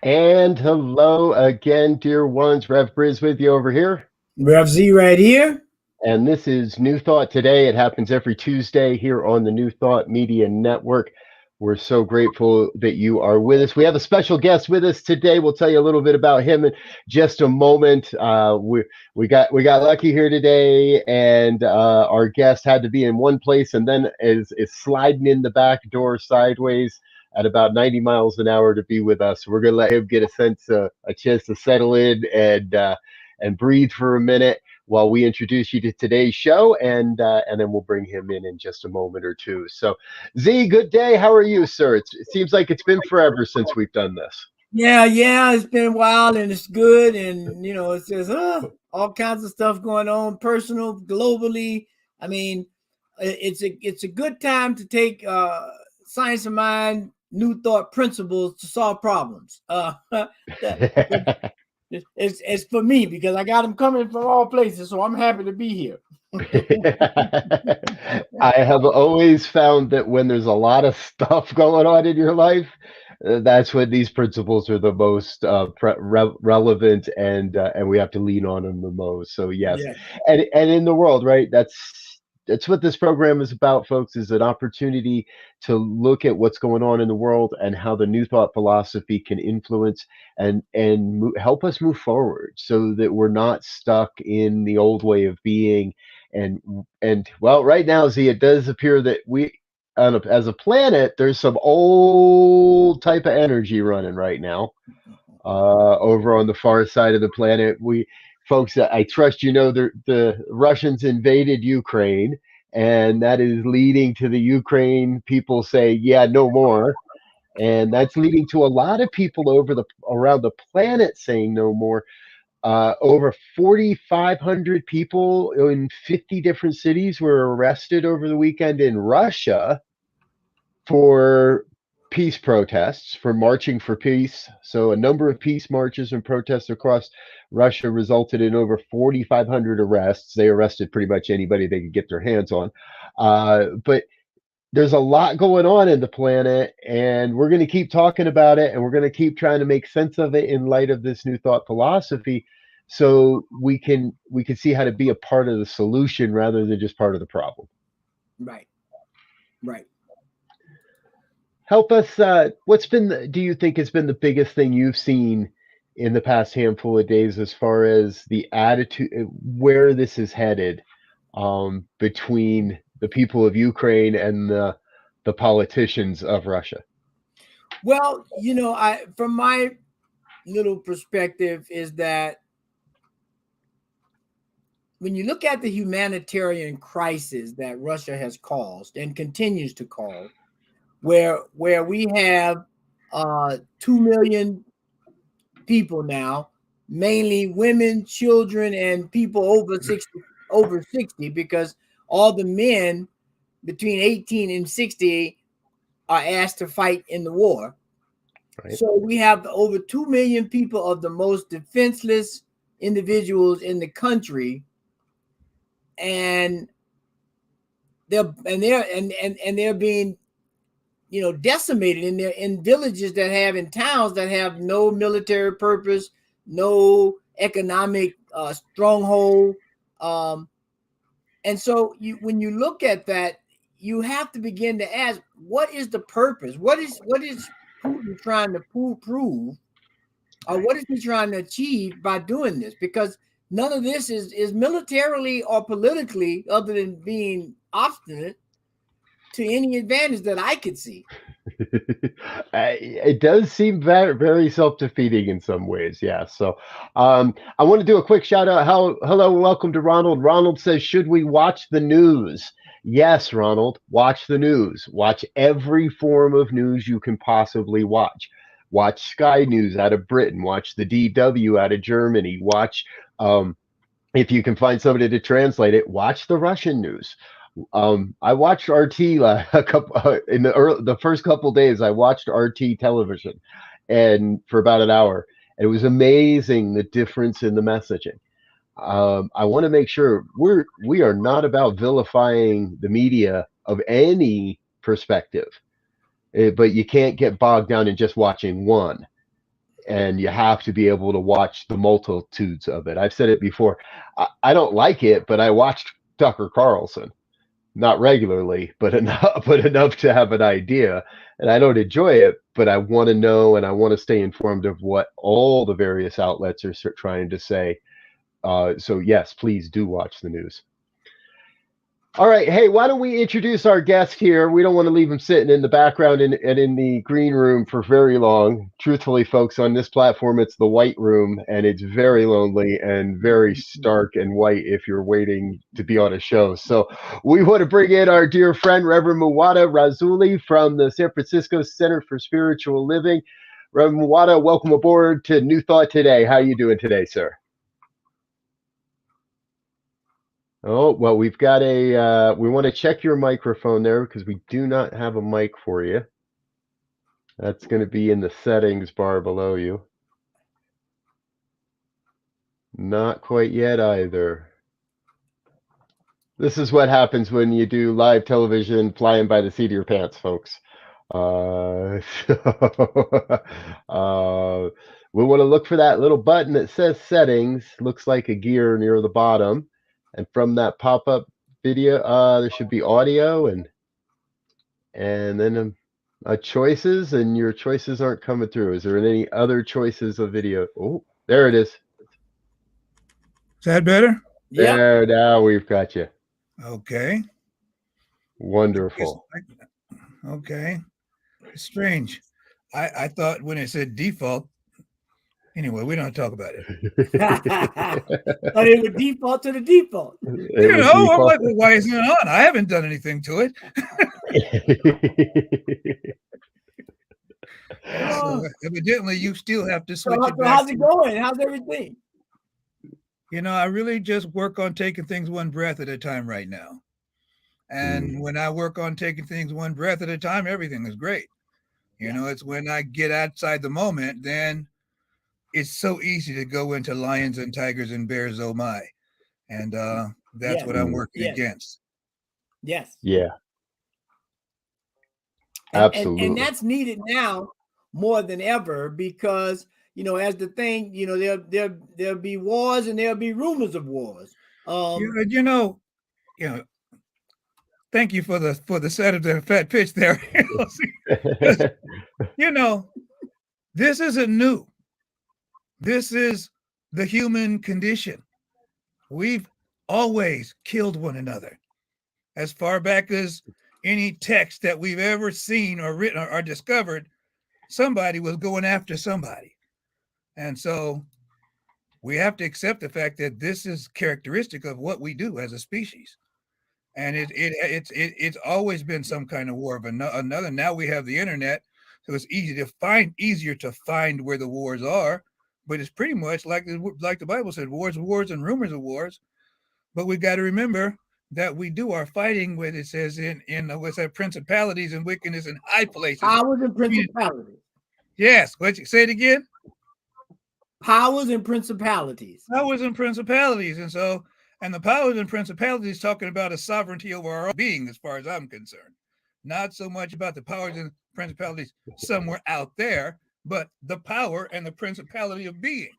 And hello again, dear ones. Rev Briz with you over here. Rev Z right here. And this is New Thought Today. It happens every Tuesday here on the New Thought Media Network. We're so grateful that you are with us. We have a special guest with us today. We'll tell you a little bit about him in just a moment. We got lucky here today, and our guest had to be in one place and then is sliding in the back door sideways at about 90 miles an hour to be with us. We're gonna let him get a chance to settle in and breathe for a minute while we introduce you to today's show, and then we'll bring him in just a moment or two. So, Z, good day. How are you, sir? It seems like it's been forever since we've done this. Yeah, it's been a while and it's good. And, it's just all kinds of stuff going on, personal, globally. I mean, it's a good time to take science of mind, new thought principles to solve problems. It's for me because I got them coming from all places. So I'm happy to be here. I have always found that when there's a lot of stuff going on in your life, that's when these principles are the most relevant, and we have to lean on them the most. So yes, Yeah. and in the world, right? That's what this program is about, folks. Is an opportunity to look at what's going on in the world and how the New Thought philosophy can influence and help us move forward, so that we're not stuck in the old way of being. And well, right now, Z, it does appear that as a planet, there's some old type of energy running right now over on the far side of the planet. We folks, I trust the Russians invaded Ukraine, and that is leading to the Ukraine people say, "Yeah, no more." And that's leading to a lot of people around the planet saying no more. Over 4,500 people in 50 different cities were arrested over the weekend in Russia for peace protests, for marching for peace. So, a number of peace marches and protests across Russia resulted in over 4,500 arrests. They arrested pretty much anybody they could get their hands on. But there's a lot going on in the planet, and we're going to keep talking about it, and we're going to keep trying to make sense of it in light of this new thought philosophy, so we can see how to be a part of the solution rather than just part of the problem. Right. Right. Help us. Do you think has been the biggest thing you've seen in the past handful of days as far as the attitude, where this is headed, between the people of Ukraine and the politicians of Russia? Well, I from my little perspective is that when you look at the humanitarian crisis that Russia has caused and continues to cause, where we have 2 million people now, mainly women, children, and people over 60, because all the men between 18 and 60 are asked to fight in the war. Right. So we have over 2 million people of the most defenseless individuals in the country, and they're being decimated in villages that have in towns that have no military purpose, no economic stronghold. And so when you look at that, you have to begin to ask, what is the purpose? What is Putin trying to prove, or what is he trying to achieve by doing this? Because none of this is militarily or politically, other than being obstinate, to any advantage that I could see. It does seem very, very self-defeating in some ways, yeah. So, I want to do a quick shout out. Hello, and welcome to Ronald. Ronald says, "Should we watch the news?" Yes, Ronald, watch the news. Watch every form of news you can possibly watch. Watch Sky News out of Britain. Watch the DW out of Germany. Watch, if you can find somebody to translate it, watch the Russian news. I watched RT a couple in the first couple days. I watched RT television, and for about an hour, it was amazing the difference in the messaging. I want to make sure we are not about vilifying the media of any perspective, but you can't get bogged down in just watching one. and you have to be able to watch the multitudes of it. I've said it before. I don't like it, but I watched Tucker Carlson, not regularly, but enough to have an idea. And I don't enjoy it, but I want to know and I want to stay informed of what all the various outlets are trying to say. So yes, please do watch the news. All right. Hey, why don't we introduce our guest here? We don't want to leave him sitting in the background and in the green room for very long. Truthfully, folks, on this platform, it's the white room, and it's very lonely and very stark and white if you're waiting to be on a show. So we want to bring in our dear friend, Reverend Muata Rasuli from the San Francisco Center for Spiritual Living. Reverend Muata, welcome aboard to New Thought Today. How are you doing today, sir? Oh, well, we've got we want to check your microphone there because we do not have a mic for you. That's going to be in the settings bar below you. Not quite yet either. This is what happens when you do live television flying by the seat of your pants, folks. We want to look for that little button that says settings. Looks like a gear near the bottom. And from that pop-up video, there should be audio and then choices, and your choices aren't coming through. Is there any other choices of video? Oh, there it is. Is that better? Yeah. There, now we've got you. Okay. Wonderful. Okay. It's strange. I thought when it said default, anyway, we don't talk about it. But it would default to the default. I'm like, well, why isn't it on? I haven't done anything to it. So evidently, you still have to switch it back. How's it going? How's everything? I really just work on taking things one breath at a time right now. And when I work on taking things one breath at a time, everything is great. It's when I get outside the moment, then it's so easy to go into lions and tigers and bears, oh my. And that's what I'm working against. Yes. Yeah. Absolutely. And that's needed now more than ever because, as the thing, there'll be wars and there'll be rumors of wars. Thank you for the set of the fat pitch there. This isn't new. This is the human condition. We've always killed one another. As far back as any text that we've ever seen or written or discovered, somebody was going after somebody. And so we have to accept the fact that this is characteristic of what we do as a species. And it's always been some kind of war of another. Now we have the internet, so it's easier to find where the wars are. But it's pretty much like the Bible said, wars, and rumors of wars. But we've got to remember that we do our fighting with, it says in what's that, principalities and wickedness in high places. Powers and principalities. Yes. What you say it again? Powers and principalities. Powers and principalities. And the powers and principalities talking about a sovereignty over our own being, as far as I'm concerned. Not so much about the powers and principalities somewhere out there, but the power and the principality of being.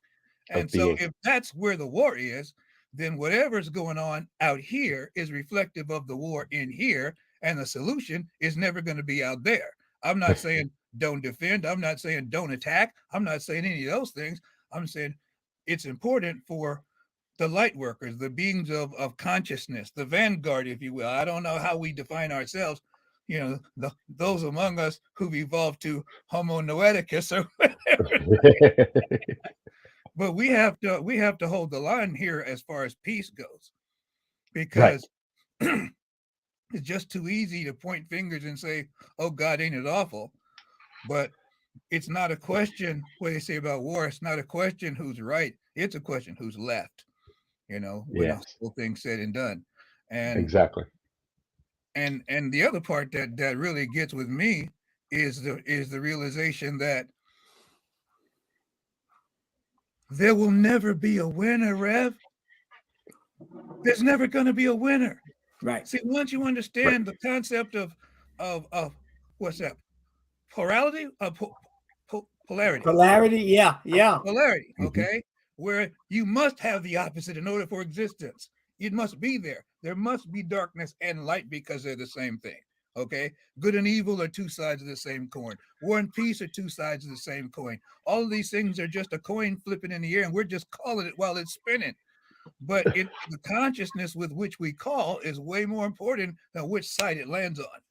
And so if that's where the war is, then whatever's going on out here is reflective of the war in here, and the solution is never going to be out there. I'm not saying don't defend. I'm not saying don't attack. I'm not saying any of those things. I'm saying it's important for the light workers, the beings of consciousness, the vanguard, if you will. I don't know how we define ourselves. Those among us who've evolved to Homo noeticus or whatever. But we have to hold the line here as far as peace goes, because it's just too easy to point fingers and say, "Oh God, ain't it awful?" But it's not a question. What they say about war, it's not a question who's right. It's a question who's left. When the whole thing's said and done. And exactly. And the other part that really gets with me is the realization that there will never be a winner, Rev. There's never going to be a winner. Right. See, once you understand the concept of what's that? Plurality? Polarity. Polarity, yeah. Polarity, Mhm. okay? Where you must have the opposite in order for existence. It must be there. There must be darkness and light because they're the same thing. Okay. Good and evil are two sides of the same coin. War and peace are two sides of the same coin. All of these things are just a coin flipping in the air, and we're just calling it while it's spinning. But the consciousness with which we call is way more important than which side it lands on.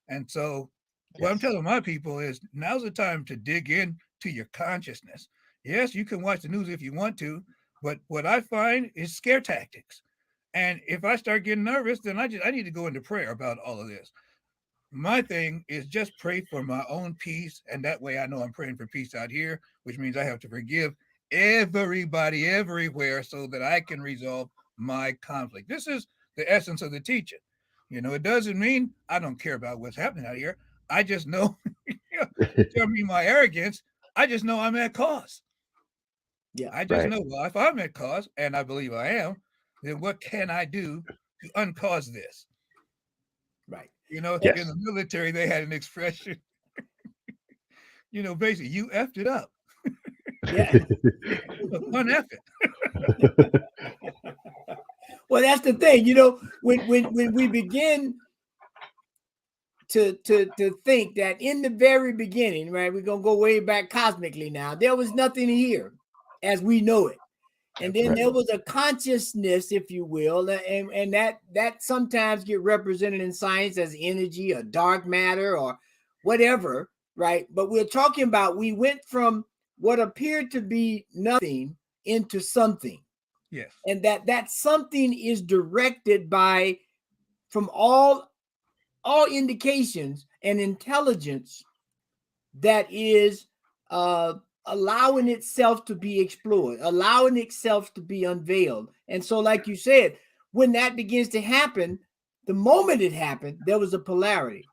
And so what I'm Yes. telling my people is now's the time to dig in to your consciousness. Yes, you can watch the news if you want to, but what I find is scare tactics. And if I start getting nervous, then I need to go into prayer about all of this. My thing is just pray for my own peace, and that way I know I'm praying for peace out here, which means I have to forgive everybody everywhere so that I can resolve my conflict. This is the essence of the teaching. It doesn't mean I don't care about what's happening out here. I just know, tell me my arrogance. I just know I'm at cause. Yeah. I just Right. know, well, if I'm at cause, and I believe I am, then what can I do to uncause this? Right. In Yes. the military, they had an expression, basically, you effed it up. Yeah. Uneff it. Well, that's the thing, when we begin to think that in the very beginning, right, we're gonna go way back cosmically now, there was nothing here as we know it. And then there was a consciousness, if you will, and that sometimes get represented in science as energy or dark matter or whatever, right? But we're talking about we went from what appeared to be nothing into something. Yes. And that something is directed by, from all indications, and intelligence that is allowing itself to be explored, allowing itself to be unveiled. And so, like you said, when that begins to happen, the moment it happened, there was a polarity.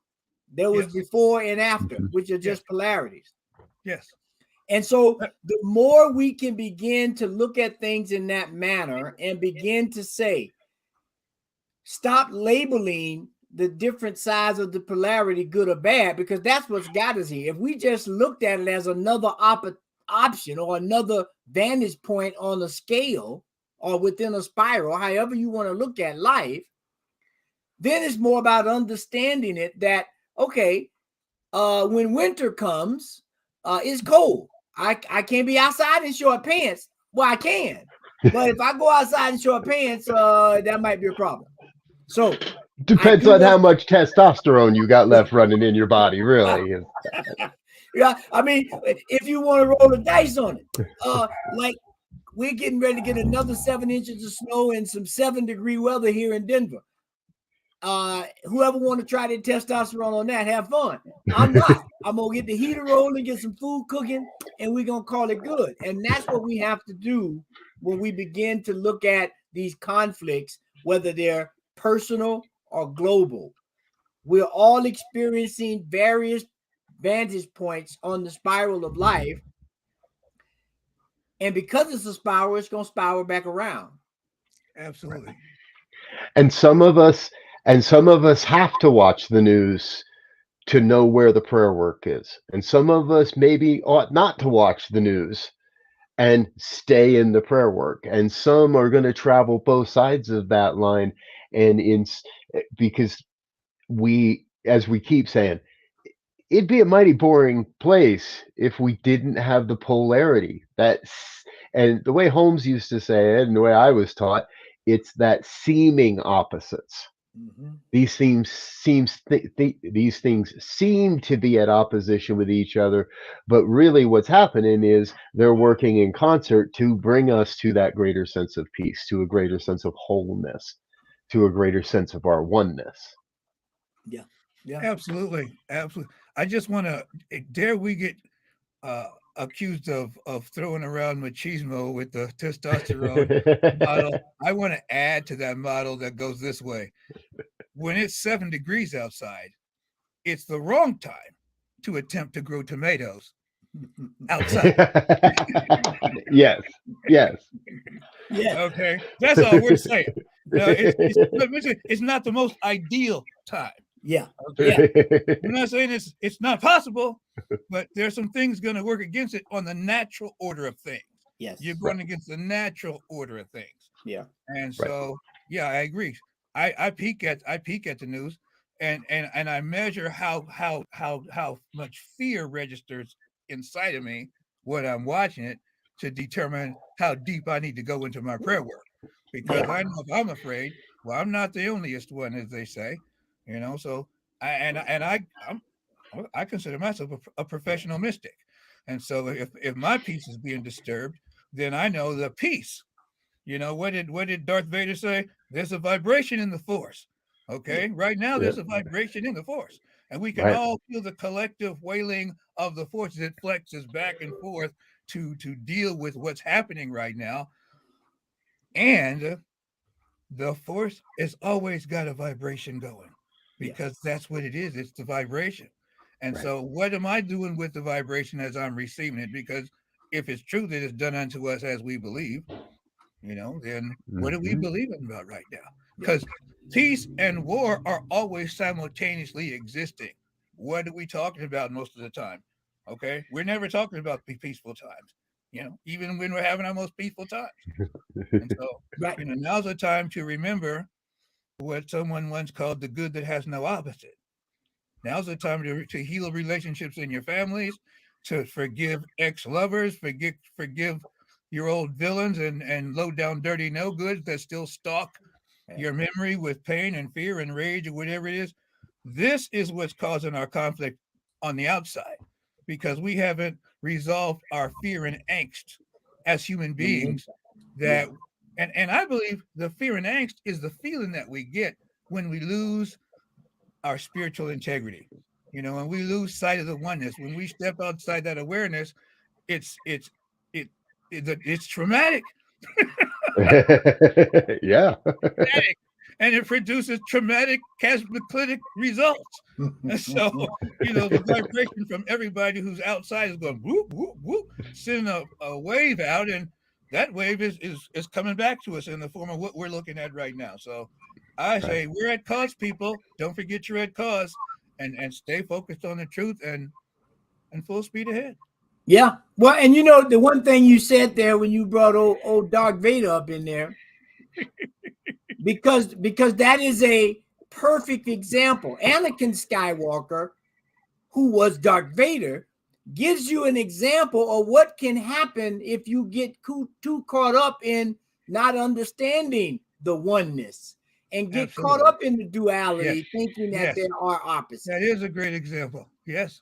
There was before and after, which are just polarities. Yes. And so the more we can begin to look at things in that manner and begin to say, stop labeling the different sides of the polarity good or bad, because that's what's got us here. If we just looked at it as another option or another vantage point on a scale or within a spiral, however you want to look at life, then it's more about understanding it that, okay, when winter comes, it's cold. I can't be outside in short pants. Well, I can, but if I go outside in short pants, that might be a problem. So Depends on how much testosterone you got left running in your body, really. Yeah, I mean, if you want to roll the dice on it, like we're getting ready to get another 7 inches of snow and some 7-degree weather here in Denver. Whoever want to try their testosterone on that, have fun. I'm not. I'm gonna get the heater rolling, get some food cooking, and we're gonna call it good. And that's what we have to do when we begin to look at these conflicts, whether they're personal or global. We're all experiencing various vantage points on the spiral of life. And because it's a spiral, it's going to spiral back around. Absolutely. And some of us have to watch the news to know where the prayer work is. And some of us maybe ought not to watch the news and stay in the prayer work. And some are going to travel both sides of that line. And because as we keep saying, it'd be a mighty boring place if we didn't have the polarity. And the way Holmes used to say it, and the way I was taught, it's that seeming opposites. Mm-hmm. These things seem to be at opposition with each other, but really what's happening is they're working in concert to bring us to that greater sense of peace, to a greater sense of wholeness, to a greater sense of our oneness. Yeah. Yeah. Absolutely. I just want to, dare we get accused of throwing around machismo with the testosterone model. I want to add to that model that goes this way. When it's 7 degrees outside, it's the wrong time to attempt to grow tomatoes outside. Yes. Okay. That's all we're saying. It's not the most ideal time. Yeah. Okay. Yeah. I'm not saying it's not possible, but there's some things going to work against it on the natural order of things. Yes. You're going against the natural order of things. Yeah. And Right. so, yeah, I agree. I peek at the news, and I measure how much fear registers inside of me when I'm watching it to determine how deep I need to go into my prayer work. Because I know if I'm afraid, well, I'm not the onlyest one, as they say, you know. So I consider myself a professional mystic, and so if my peace is being disturbed, then I know the peace. You know, what did Darth Vader say? There's a vibration in the force. Okay, right now Yeah. there's a vibration in the force, and we can Right. all feel the collective wailing of the force as it flexes back and forth to deal with what's happening right now. And the force has always got a vibration going because that's what it is. It's the vibration. And Right. so, what am I doing with the vibration as I'm receiving it? Because if it's true that it's done unto us as we believe, you know, then what are we Mhm. believing about right now? Because peace and war are always simultaneously existing. What are we talking about most of the time? Okay, we're never talking about the peaceful times, you know, even when we're having our most peaceful times. And so, Right. you know, now's the time to remember what someone once called the good that has no opposite. Now's the time to heal relationships in your families, to forgive ex-lovers, forgive your old villains and low down dirty no goods that still stalk your memory with pain and fear and rage or whatever it is. This is what's causing our conflict on the outside because we haven't resolved our fear and angst as human beings Yeah. that and I believe the fear and angst is the feeling that we get when we lose our spiritual integrity. You know, when we lose sight of the oneness, when we step outside that awareness, it's it's it, it's traumatic. Yeah. And it produces traumatic cataclysmic results. And so, you know, the vibration from everybody who's outside is going whoop, whoop, whoop, sending a wave out, and that wave is coming back to us in the form of what we're looking at right now. So I Right. say we're at cause, people. Don't forget you're at cause and stay focused on the truth and full speed ahead. Yeah. Well, and you know, the one thing you said there when you brought old Darth Vader up in there, because that is a perfect example. Anakin Skywalker, who was Darth Vader, gives you an example of what can happen if you get too caught up in not understanding the oneness and get caught Absolutely. up in the Yes. duality, thinking that Yes. there are opposites. That is a great example. Yes.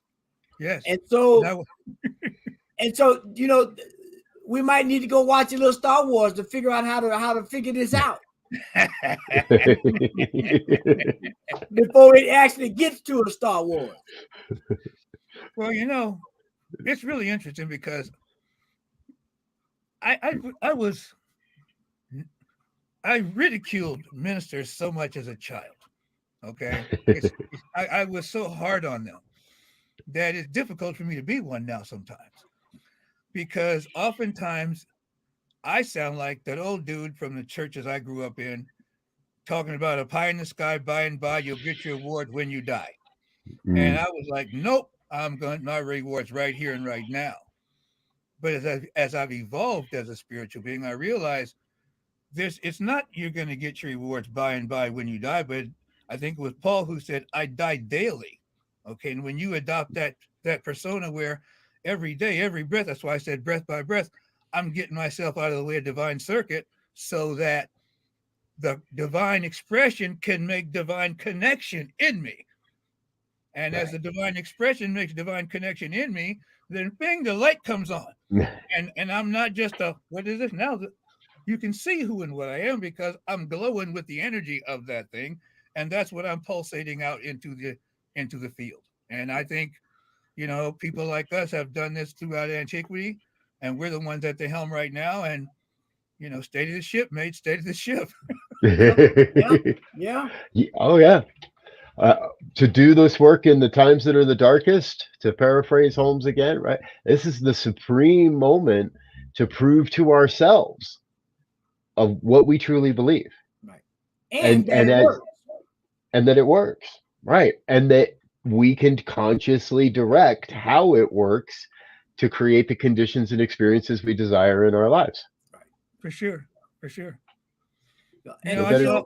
Yes. And so, That, you know, we might need to go watch a little Star Wars to figure out how to figure this out before it actually gets to a Star Wars. well, you know, it's really interesting because I was I ridiculed ministers so much as a child. Okay, I was so hard on them that it's difficult for me to be one now sometimes because oftentimes I sound like that old dude from the churches I grew up in talking about a pie in the sky by and by you'll get your award when you die. And Mm. I was like, nope, I'm going my rewards right here and right now. But as I've evolved as a spiritual being, I realize this it's not you're going to get your rewards by and by when you die, but I think it was Paul who said, I die daily. Okay. And when you adopt that persona where every day, every breath, that's why I said breath by breath, I'm getting myself out of the way of divine circuit so that the divine expression can make divine connection in me. And as the divine expression makes divine connection in me, then bing, the light comes on. And I'm not just a what is it now? You can see who and what I am because I'm glowing with the energy of that thing, and that's what I'm pulsating out into the field. And I think you know people like us have done this throughout antiquity, and we're the ones at the helm right now. And you know, state of the ship, mate, state of the ship. Yeah, yeah, yeah. Oh yeah. To do this work in the times that are the darkest, to paraphrase Holmes again, right? This is the supreme moment to prove to ourselves of what we truly believe, Right. and And that and it as works. and that it works. Right. And that we can consciously direct how it works to create the conditions and experiences we desire in our lives. For sure. For sure. And No I better. saw.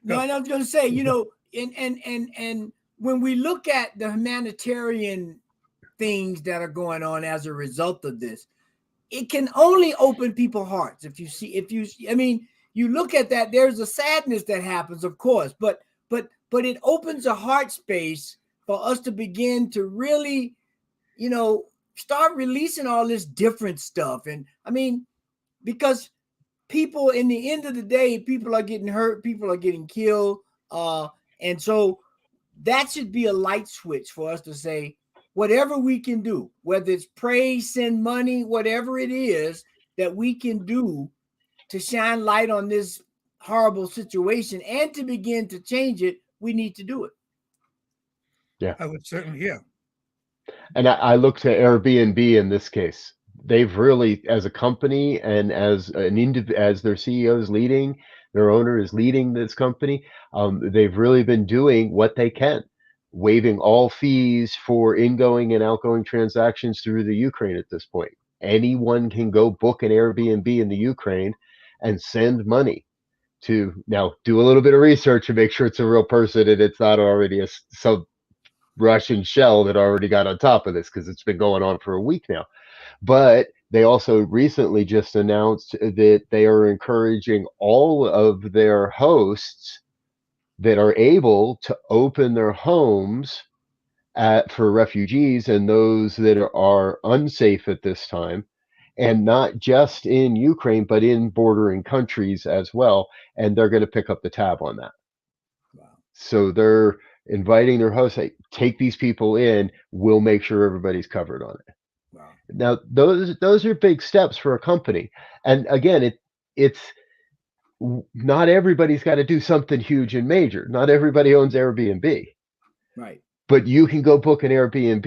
no, and I was going to say, and when we look at the humanitarian things that are going on as a result of this, it can only open people's hearts. I mean, you look at that, there's a sadness that happens, of course, but it opens a heart space for us to begin to really, start releasing all this different stuff. And I mean, because people, in the end of the day, people are getting hurt, people are getting killed. And so that should be a light switch for us to say, whatever we can do, whether it's pray, send money, whatever it is that we can do to shine light on this horrible situation and to begin to change it, we need to do it. Yeah. I would certainly, yeah. And I look to Airbnb in this case. They've really, as a company and as as their CEO is leading, their owner is leading this company, they've really been doing what they can, waiving all fees for ingoing and outgoing transactions through the Ukraine at this point. Anyone can go book an Airbnb in the Ukraine and send money to, now do a little bit of research and make sure it's a real person and it's not already some Russian shell that already got on top of this, because it's been going on for a week now. But they also recently just announced that they are encouraging all of their hosts that are able to open their homes for refugees and those that are unsafe at this time, and not just in Ukraine, but in bordering countries as well. And they're going to pick up the tab on that. Wow. So they're inviting their hosts, hey, take these people in, we'll make sure everybody's covered on it. Wow. Now those are big steps for a company. And again, it's not everybody's got to do something huge and major. Not everybody owns Airbnb. Right. But you can go book an Airbnb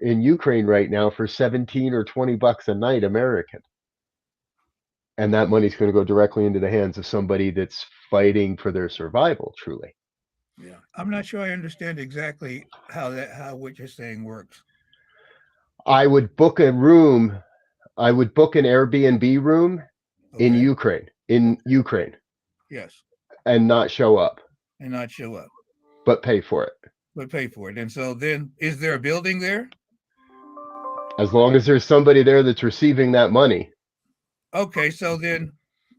in Ukraine right now for 17 or 20 bucks a night American. And that money's going to go directly into the hands of somebody that's fighting for their survival, truly. Yeah. I'm not sure I understand exactly how what you're saying works. I would book a room. I would book an Airbnb room in Okay. Ukraine, Yes. and not show up, And not show up, but pay for it. but pay for it. And so then, is there a building there? As long as there's somebody there that's receiving that money, Okay, so then,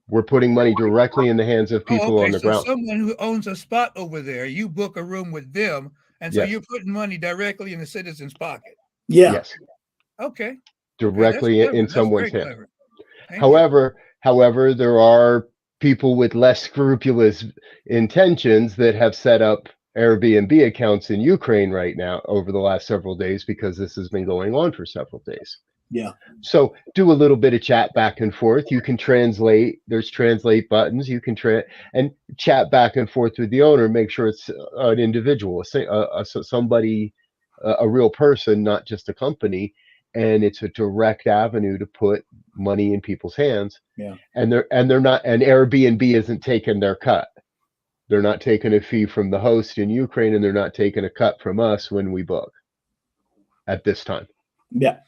we're putting money directly in the hands of people okay, on the so ground. someone who owns a spot over there, you book a room with them, and so Yes. you're putting money directly in the citizen's pocket. Yeah. Yes, Okay. directly That's in clever. someone's That's very hand. clever. Thank you. However, there are people with less scrupulous intentions that have set up Airbnb accounts in Ukraine right now over the last several days, because this has been going on for several days. Yeah. So do a little bit of chat back and forth. You can translate. There's translate buttons. You can and chat back and forth with the owner. Make sure it's an individual, somebody, a real person, not just a company. And it's a direct avenue to put money in people's hands. Yeah. And they're not. And Airbnb isn't taking their cut. They're not taking a fee from the host in Ukraine, and they're not taking a cut from us when we book at this time. Yeah.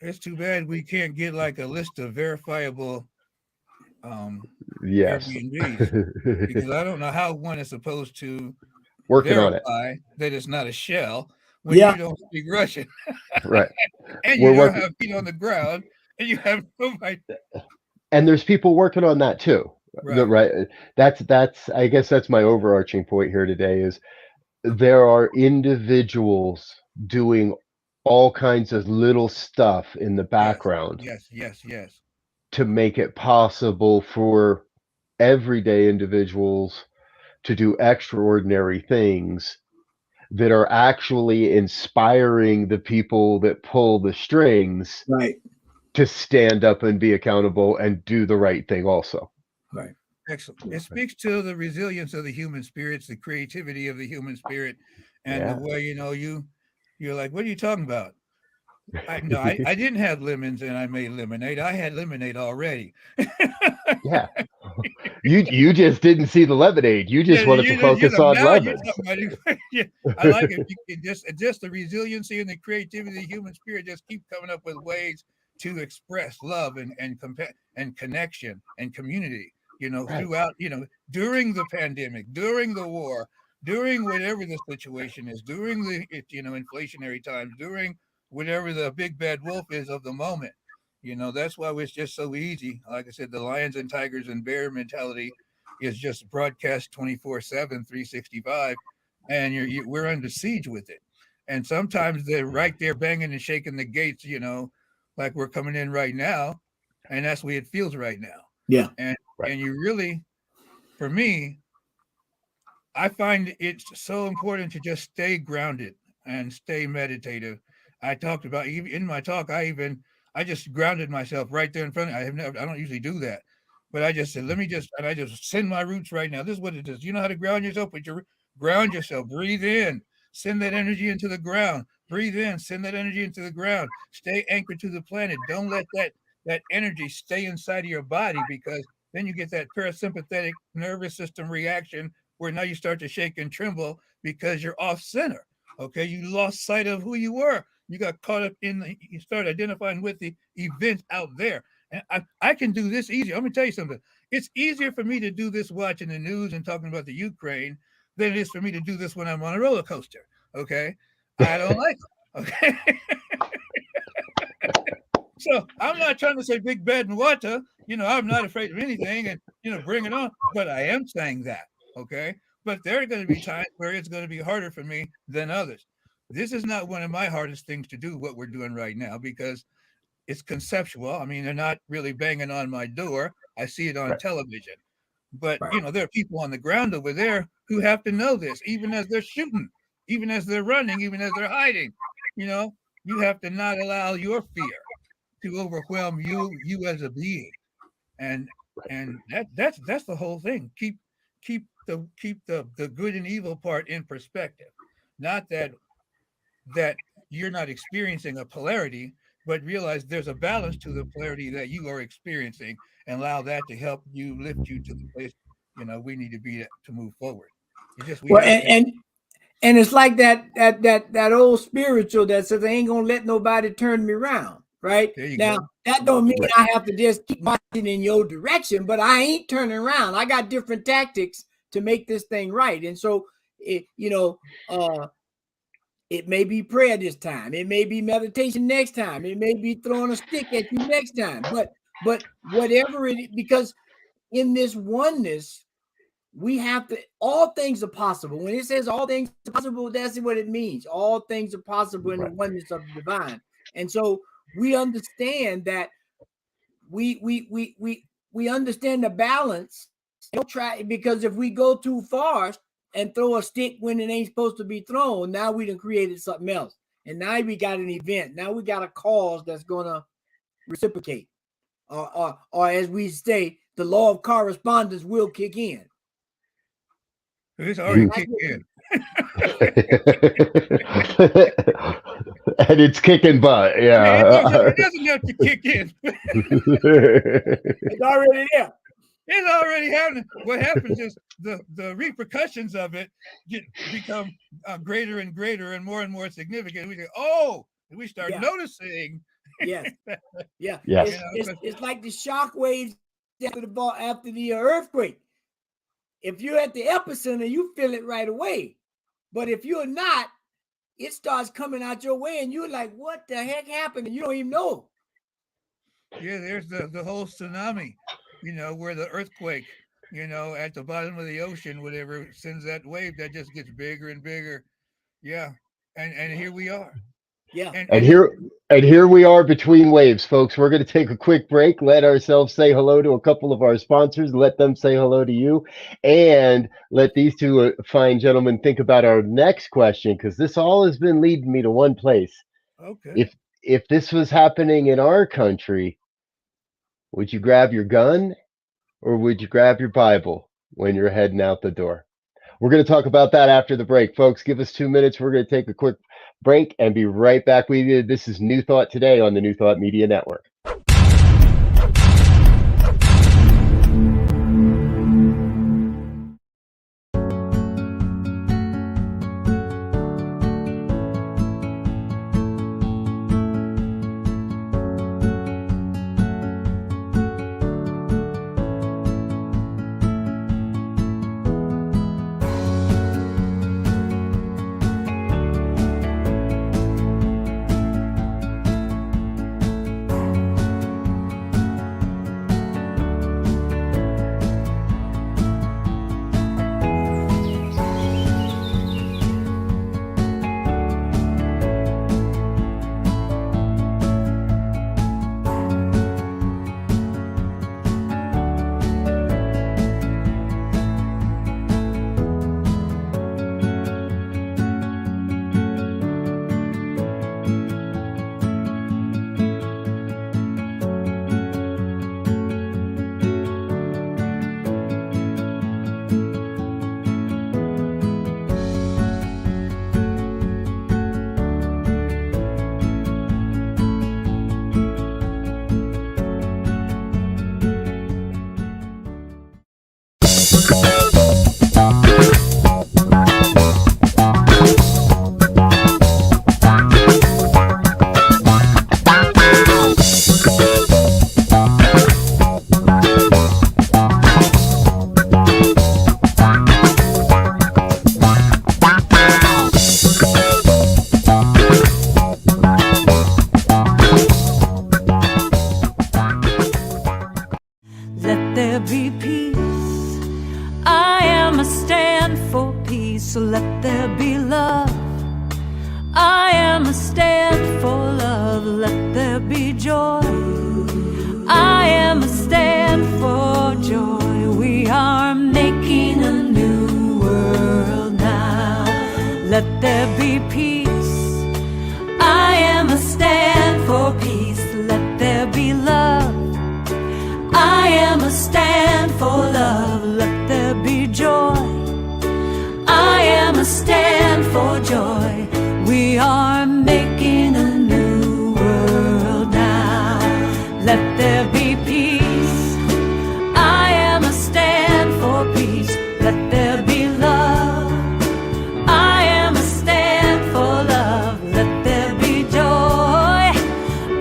It's too bad we can't get like a list of verifiable Yes. Airbnbs, because I don't know how one is supposed to Working on it. verify that it's not a shell when Yeah. you don't speak Russian. Right. And We're you don't working- have feet on the ground, and you have nobody. And there's people working on that too. Right. That's I guess that's my overarching point here today, is there are individuals doing all kinds of little stuff in the background Yes. to make it possible for everyday individuals to do extraordinary things that are actually inspiring the people that pull the strings Right. to stand up and be accountable and do the right thing also. Right. Excellent. It speaks to the resilience of the human spirits, the creativity of the human spirit, and Yeah. the way you're like, what are you talking about? I didn't have lemons and I made lemonade. I had lemonade already. Yeah. Yeah. just didn't see the lemonade. You just wanted to focus on Now you're lemons. talking about yeah, I like it. You can just the resiliency and the creativity of the human spirit just keep coming up with ways to express love and connection and community. Right. Throughout, during the pandemic, during the war, during whatever the situation is, during the inflationary times, during whatever the big bad wolf is of the moment. That's why it's just so easy. Like I said, the lions and tigers and bear mentality is just broadcast 24/7, 365, and we're under siege with it. And sometimes they're right there banging and shaking the gates, like we're coming in right now, and that's the way it feels right now. Yeah. And Right. and you really, for me, I find it's so important to just stay grounded and stay meditative. I talked about even in my talk. I just grounded myself right there in front of me. I don't usually do that, but I just said, I just send my roots right now. This is what it is. You know how to ground yourself? Ground yourself, breathe in, send that energy into the ground, breathe in, send that energy into the ground, stay anchored to the planet. Don't let that energy stay inside of your body, because then you get that parasympathetic nervous system reaction where now you start to shake and tremble because you're off center. Okay, you lost sight of who you were. You got caught up you start identifying with the event out there. And I can do this easier. I'm gonna tell you something. It's easier for me to do this watching the news and talking about the Ukraine than it is for me to do this when I'm on a roller coaster. Okay, I don't like it. Okay. So I'm not trying to say big bad Muata. I'm not afraid of anything, and bring it on. But I am saying that. Okay. But there are going to be times where it's going to be harder for me than others. This is not one of my hardest things to do, what we're doing right now, because it's conceptual. I mean, they're not really banging on my door. I see it on Right. television. But, Right. there are people on the ground over there who have to know this, even as they're shooting, even as they're running, even as they're hiding. You have to not allow your fear to overwhelm you as a being. And that's the whole thing. Keep the good and evil part in perspective. Not that you're not experiencing a polarity, but realize there's a balance to the polarity that you are experiencing, and allow that to help you lift you to the place we need to be to move forward. It's just we Well, have to. and it's like that old spiritual that says I ain't gonna let nobody turn me around. Right There you now, go. that don't mean Right. I have to just keep marching in your direction, but I ain't turning around. I got different tactics to make this thing right. And so, it may be prayer this time. It may be meditation next time. It may be throwing a stick at you next time. But whatever it, because in this oneness, we have to, all things are possible. When it says all things are possible, that's what it means. All things are possible in the Right. oneness of the divine. And so we understand that we understand the balance. Don't try, because if we go too far and throw a stick when it ain't supposed to be thrown, now we done created something else. And now we got an event. Now we got a cause that's gonna reciprocate. Or as we say, the law of correspondence will kick in. It's already kicked in. And it's kicking butt. Yeah, Yeah. it doesn't have to kick in. It's already there. It's already happening. What happens is the repercussions of it become greater and greater and more significant. We say, oh, and we start noticing. Yes. Yeah. Yes. It's like the shock waves after the earthquake. If you're at the epicenter, you feel it right away. But if you're not, it starts coming out your way, and you're like, "What the heck happened?" And you don't even know. Yeah, there's the whole tsunami, where the earthquake, at the bottom of the ocean, whatever, sends that wave that just gets bigger and bigger. Yeah, and here we are. Yeah. And here we are between waves, folks. We're going to take a quick break, let ourselves say hello to a couple of our sponsors, let them say hello to you, and let these two fine gentlemen think about our next question, because this all has been leading me to one place. Okay. If this was happening in our country, would you grab your gun or would you grab your Bible when you're heading out the door? We're going to talk about that after the break, folks. Give us 2 minutes. We're going to take a quick break and be right back with you. This is New Thought Today on the New Thought Media Network. be joy. I am a stand for joy. We are making a new world now. Let there be peace. I am a stand for peace. Let there be love. I am a stand for love. Let there be joy. I am a stand for joy. We are making a new world now. Let there be peace. I am a stand for peace. Let there be love. I am a stand for love. Let there be joy.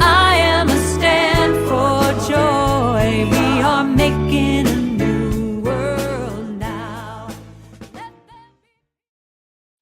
I am a stand for joy. We are making a new world now.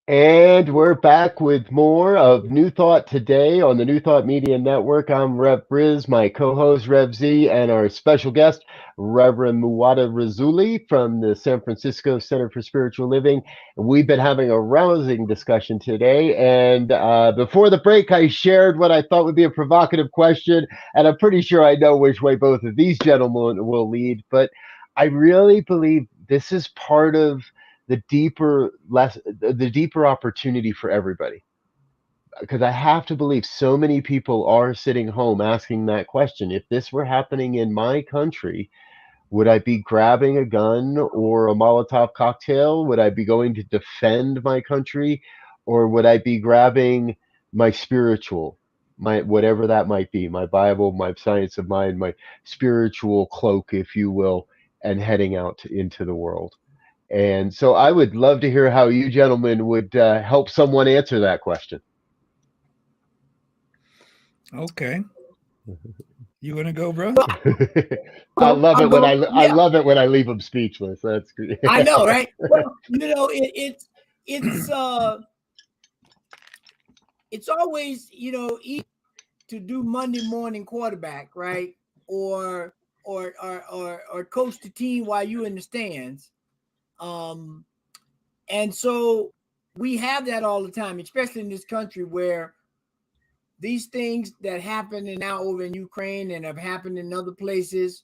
And we're back with more of New Thought today on the New Thought Media Network. I'm Rev Briz, my co-host Rev Z, and our special guest, Reverend Muata Rasuli from the San Francisco Center for Spiritual Living. We've been having a rousing discussion today, and before the break, I shared what I thought would be a provocative question, and I'm pretty sure I know which way both of these gentlemen will lead, but I really believe this is part of the deeper opportunity for everybody, because I have to believe so many people are sitting home asking that question. If this were happening in my country, would I be grabbing a gun or a Molotov cocktail? Would I be going to defend my country, or would I be grabbing my spiritual, my whatever that might be, my Bible, my science of mind, my spiritual cloak, if you will, and heading out into the world? And so I would love to hear how you gentlemen would help someone answer that question. Okay. You want to go, bro? I love it when I Yeah. love it when I leave them speechless. That's good. I know, right? Well, it's always, easy to do Monday morning quarterback, right? Or coach the team while you in the stands. And so we have that all the time, especially in this country where these things that happen now over in Ukraine and have happened in other places.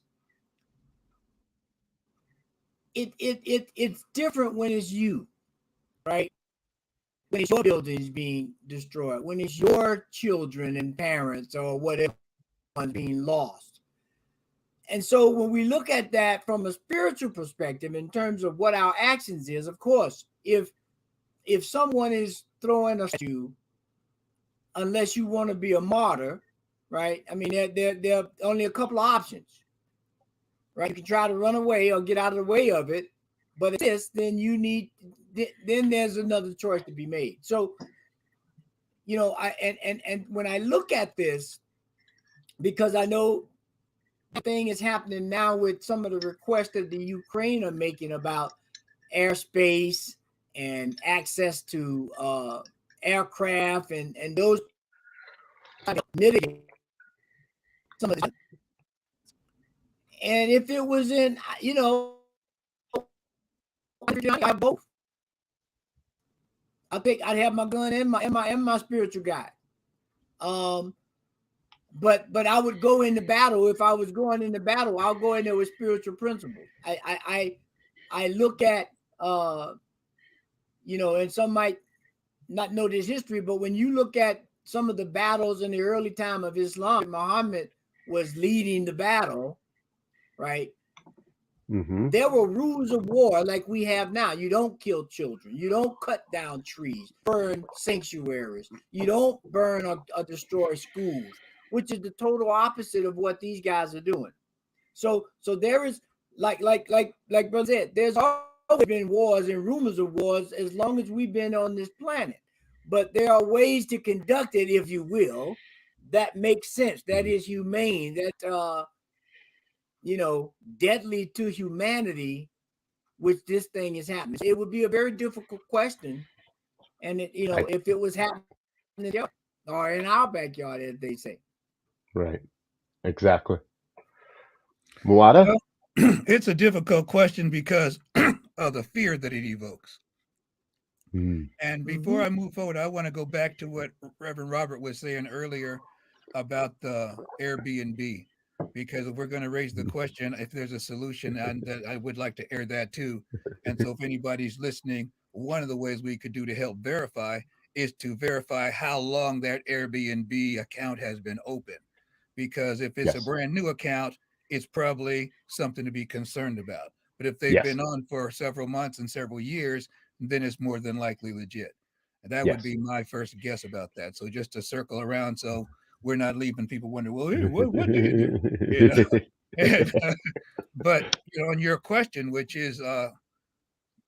It's different when it's you, right? When it's your buildings being destroyed, when it's your children and parents or whatever being lost. And so when we look at that from a spiritual perspective in terms of what our actions is, of course, if someone is throwing a statue, unless you want to be a martyr, right? I mean, there are only a couple of options, right? You can try to run away or get out of the way of it, but if this, then then there's another choice to be made. So, and when I look at this, because I know thing is happening now with some of the requests that the Ukraine are making about airspace and access to aircraft and those mitigate some of this. And if it was in, I got both. I think I'd have my gun and my spiritual guide. But I would go into battle. If I was going into battle, I'll go in there with spiritual principles. I look at and some might not know this history, but when you look at some of the battles in the early time of Islam, Muhammad was leading the battle, right? Mm-hmm. There were rules of war like we have now. You don't kill children. You don't cut down trees, burn sanctuaries. You don't burn or destroy schools, which is the total opposite of what these guys are doing. So there is like brother said, there's always been wars and rumors of wars as long as we've been on this planet. But there are ways to conduct it, if you will, that makes sense. That is humane. That deadly to humanity, which this thing is happening. It would be a very difficult question, and if it was happening or in our backyard, as they say. Right. Exactly. Muata? Well, it's a difficult question because of the fear that it evokes. And before I move forward, I want to go back to what Reverend Robert was saying earlier about the Airbnb, because if we're going to raise the question, if there's a solution, and that I would like to air that too. And so, if anybody's listening, one of the ways we could do to help verify is to verify how long that Airbnb account has been open. Because if it's a Yes. brand new account, it's probably something to be concerned about. But if they've Yes. been on for several months and several years, then it's more than likely legit. And that would Yes. be my first guess about that. So just to circle around, so we're not leaving people wondering, well, hey, what do you do? You know, and, but on your question, which is a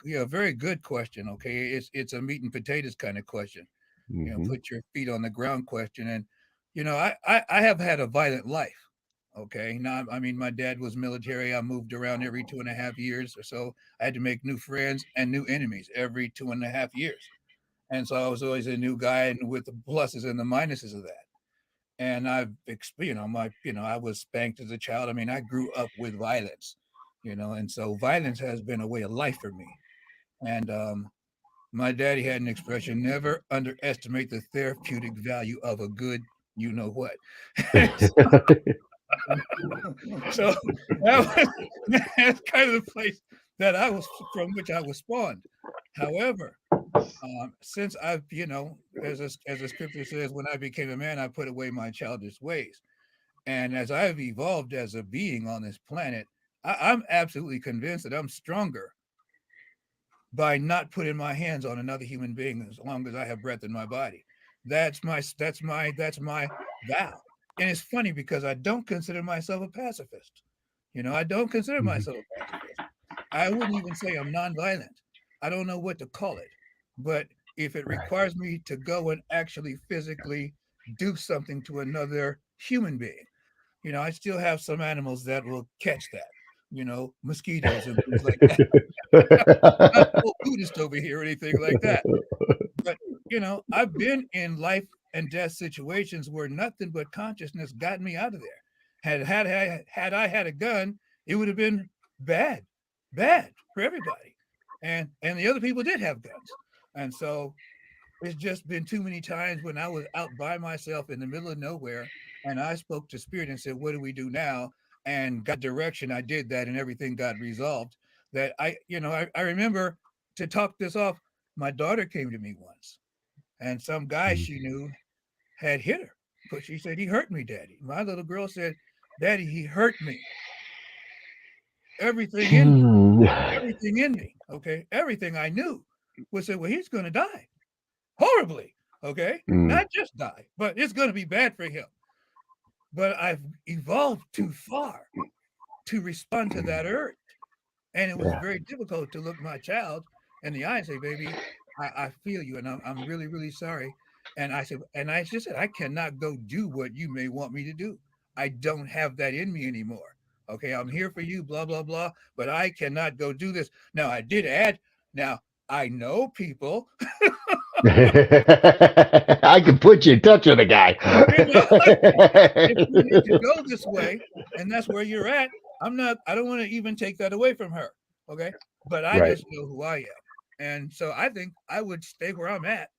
very good question. Okay, it's a meat and potatoes kind of question. Mhm. Put your feet on the ground question. And I have had a violent life. Okay, now I mean my dad was military. I moved around every 2.5 years or so. I had to make new friends and new enemies every 2.5 years. And so I was always a new guy, and with the pluses and the minuses of that. And I've I was spanked as a child. I mean, I grew up with violence, and so violence has been a way of life for me. And my daddy had an expression: never underestimate the therapeutic value of a good, you know what. So that that's kind of the place that I was from, which I was spawned. However, since I've, as the scripture says, when I became a man, I put away my childish ways. And as I've evolved as a being on this planet, I'm absolutely convinced that I'm stronger by not putting my hands on another human being as long as I have breath in my body. That's my vow. And it's funny because I don't consider myself a pacifist. I don't consider myself a pacifist. I wouldn't even say I'm nonviolent. I don't know what to call it. But if it Right. requires me to go and actually physically do something to another human being, I still have some animals that will catch that, mosquitoes and things like that. Not full Buddhist over here or anything like that. But, I've been in life and death situations where nothing but consciousness got me out of there. Had I had a gun, it would have been bad, bad for everybody. And the other people did have guns. And so it's just been too many times when I was out by myself in the middle of nowhere and I spoke to spirit and said, what do we do now? And got direction. I did that and everything got resolved. That I remember, to talk this off, my daughter came to me once and some guy she knew had hit her. But she said, he hurt me, Daddy. My little girl said, Daddy, he hurt me. Everything in me, Hmm. everything in me, okay? Everything I knew was that, well, he's going to die horribly, okay? Mm. Not just die, but it's going to be bad for him. But I've evolved too far to respond to that urge. And it was Yeah. very difficult to look my child in the eye and say, baby, I feel you and I'm really, really sorry. And I just said, I cannot go do what you may want me to do. I don't have that in me anymore. Okay, I'm here for you, blah, blah, blah, but I cannot go do this. Now, I did add, now I know people, I can put you in touch with a guy. you know, if you need to go this way and that's where you're at, I don't want to even take that away from her. Okay. But I Right. just know who I am. And so I think I would stay where I'm at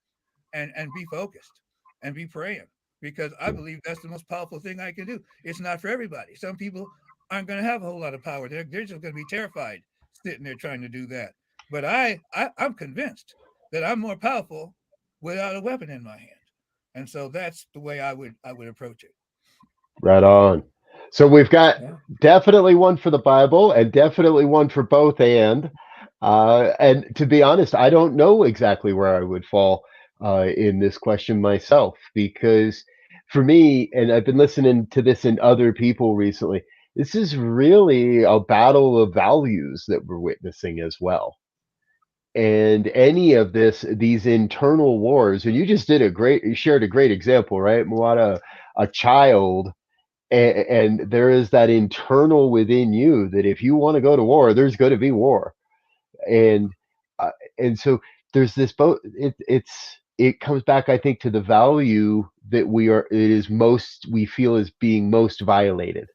and be focused and be praying, because I believe that's the most powerful thing I can do. It's not for everybody. Some people aren't going to have a whole lot of power. They're just going to be terrified sitting there trying to do that. But I'm convinced that I'm more powerful without a weapon in my hand. And so that's the way I would approach it. Right on. So we've got Yeah. definitely one for the Bible and definitely one for both and to be honest, I don't know exactly where I would fall in this question myself, because for me, and I've been listening to this in other people recently, this is really a battle of values that we're witnessing as well. And any of these internal wars, and you shared a great example, right? Muata, a child, and there is that internal within you that if you want to go to war, there's going to be war. And uh, and so there's this both it comes back, I think, to the value that we feel is being most violated.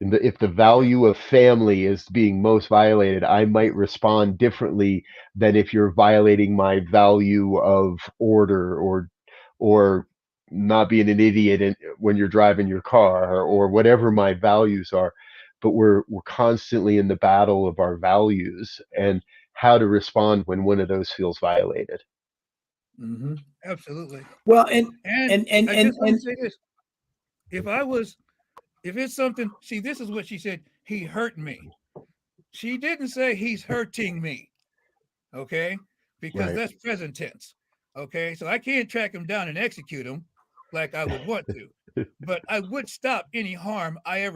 And if the Yeah. value of family is being most violated, I might respond differently than if you're violating my value of order, or not being an idiot and when you're driving your car, or whatever my values are. But we're constantly in the battle of our values and how to respond when one of those feels violated. Mm-hmm. Absolutely. Well, And I and just want to say this: if I was, if it's something, see, this is what she said. He hurt me. She didn't say he's hurting me. Okay, because Right. that's present tense. Okay, so I can't track him down and execute him like I would want to, but I would stop any harm I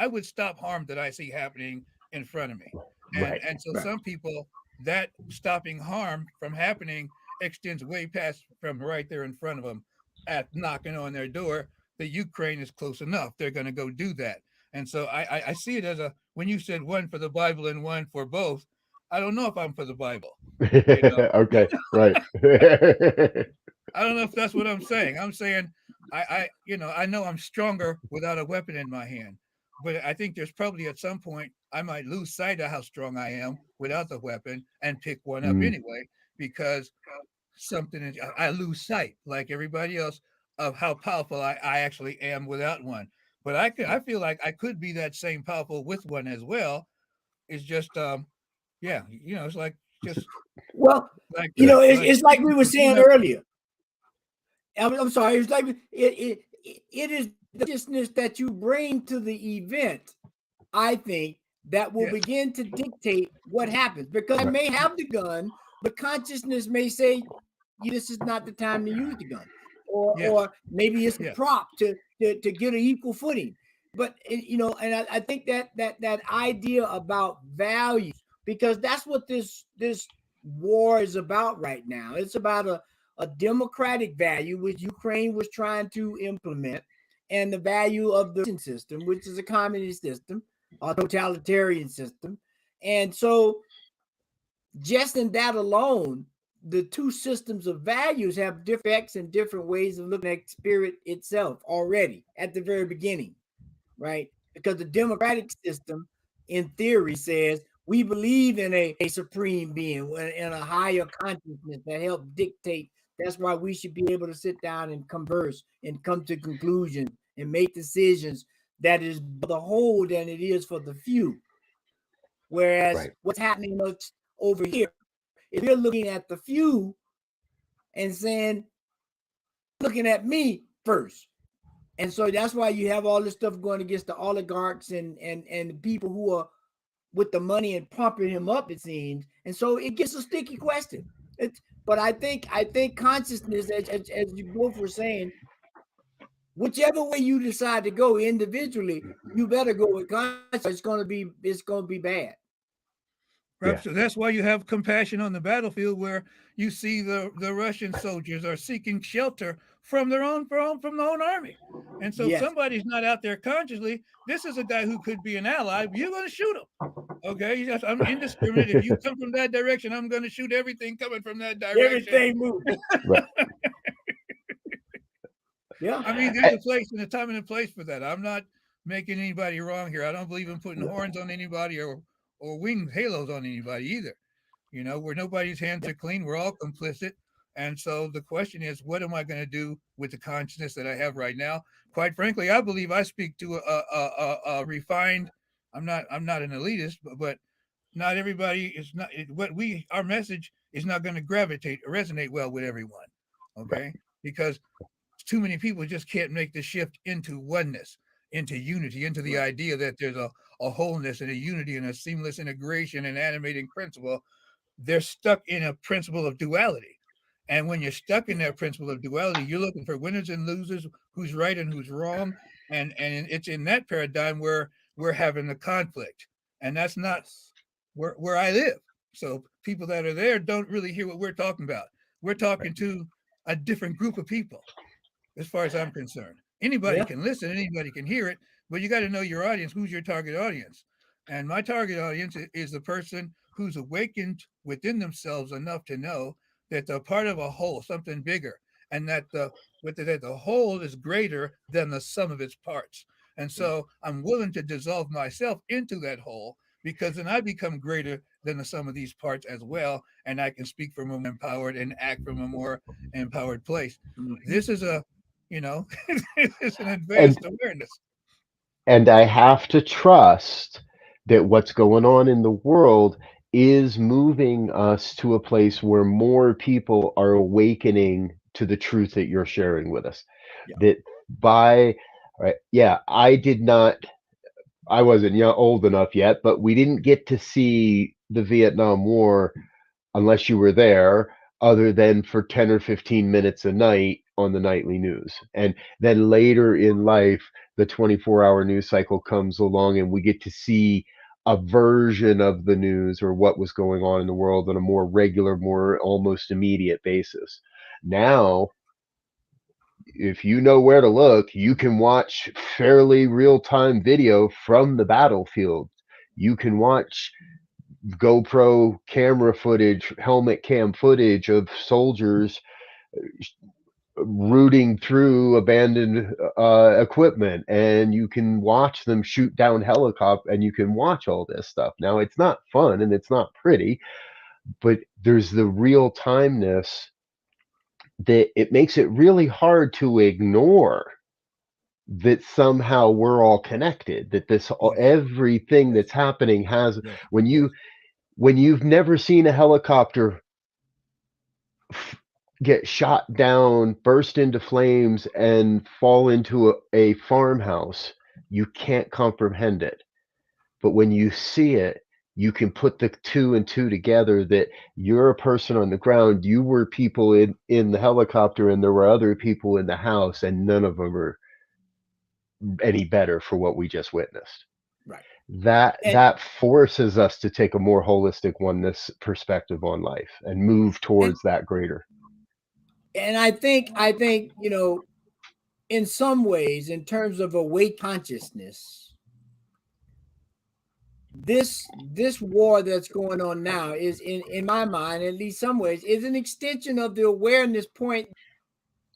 would stop harm that I see happening in front of me. Right. And so right. some people, that stopping harm from happening extends way past from right there in front of them at knocking on their door. The Ukraine is close enough. They're going to go do that. And so I see it as a, when you said one for the Bible and one for both, I don't know if I'm for the Bible. You know, Okay. Right. I don't know if that's what I'm saying. I'm saying I know I'm stronger without a weapon in my hand, but I think there's probably at some point I might lose sight of how strong I am without the weapon and pick one up Mm, anyway because something is, I lose sight like everybody else of how powerful I actually am without one. But I feel like I could be that same powerful with one as well. It's just yeah, it's like just Well, like right. it's like we were saying computing up. earlier. I'm sorry. It's like it is the consciousness that you bring to the event, I think, that will Yes, begin to dictate what happens. Because I Right. may have the gun, but consciousness may say, this is not the time to use the gun. yes, Or maybe it's a yes. prop to get an equal footing. But and I think that idea about values, because that's what this war is about right now. It's about a democratic value which Ukraine was trying to implement, and the value of the Russian system, which is a communist system, a totalitarian system. And so just in that alone, the two systems of values have different effects and different ways of looking at spirit itself already at the very beginning, right? Because the democratic system, in theory, says we believe in a supreme being, in a higher consciousness that helps dictate. That's why we should be able to sit down and converse and come to conclusions and make decisions that is the whole than it is for the few. Whereas Right. what's happening over here is we're looking at the few and saying, looking at me first. And so that's why you have all this stuff going against the oligarchs and the people who are with the money and pumping him up, it seems. And so it gets a sticky question. But I think consciousness, as you both were saying, whichever way you decide to go individually, you better go with consciousness. It's gonna be bad. Yeah. So that's why you have compassion on the battlefield, where you see the Russian soldiers are seeking shelter from their own from their own army, and so if Yes. somebody's not out there consciously, this is a guy who could be an ally. You're going to shoot him. Okay, I'm indiscriminate. If you come from that direction, I'm going to shoot everything coming from that direction. Everything moves. Right. Yeah. I mean, there's a place and a time and a place for that. I'm not making anybody wrong here. I don't believe in putting horns on anybody or wings, halos on anybody either. Where nobody's hands are clean, we're all complicit. And so the question is, what am I going to do with the consciousness that I have right now? Quite frankly, I believe I speak to a refined. I'm not an elitist, but not everybody is not our message is not going to resonate well with everyone. Right. Okay, because too many people just can't make the shift into oneness, into unity, into the idea that there's a wholeness and a unity and a seamless integration and animating principle. They're stuck in a principle of duality. And when you're stuck in that principle of duality, you're looking for winners and losers, who's right and who's wrong. And it's in that paradigm where we're having the conflict. And that's not where I live. So people that are there don't really hear what we're talking about. We're talking to a different group of people, as far as I'm concerned. Anybody Yeah. can listen, anybody can hear it, but you got to know your audience. Who's your target audience? And my target audience is the person who's awakened within themselves enough to know that they're part of a whole, something bigger, and that the whole is greater than the sum of its parts. And so I'm willing to dissolve myself into that whole, because then I become greater than the sum of these parts as well, and I can speak from a more empowered and act from a more empowered place. Mhm. This is You know, it's an advanced awareness. And I have to trust that what's going on in the world is moving us to a place where more people are awakening to the truth that you're sharing with us. Yeah. That by, right, yeah, I wasn't old enough yet, but we didn't get to see the Vietnam War unless you were there, other than for 10 or 15 minutes a night on the nightly news. And then later in life, the 24-hour news cycle comes along and we get to see a version of the news or what was going on in the world on a more regular, more almost immediate basis. Now, if you know where to look, you can watch fairly real-time video from the battlefield. You can watch GoPro camera footage, helmet cam footage of soldiers rooting through abandoned equipment, and you can watch them shoot down helicopter, and you can watch all this stuff. Now, it's not fun and it's not pretty, but there's the real timeness that it makes it really hard to ignore that somehow we're all connected, that this Yes. everything that's happening has Yes. when you've never seen a helicopter get shot down, burst into flames, and fall into a farmhouse, you can't comprehend it. But when you see it, you can put the two and two together, that you're a person on the ground, you were people in the helicopter, and there were other people in the house, and none of them are any better for what we just witnessed. Right. That And that forces us to take a more holistic oneness perspective on life and move towards that greater. and I think, in some ways, in terms of awake consciousness, this war that's going on now is, in my mind, at least some ways, is an extension of the awareness point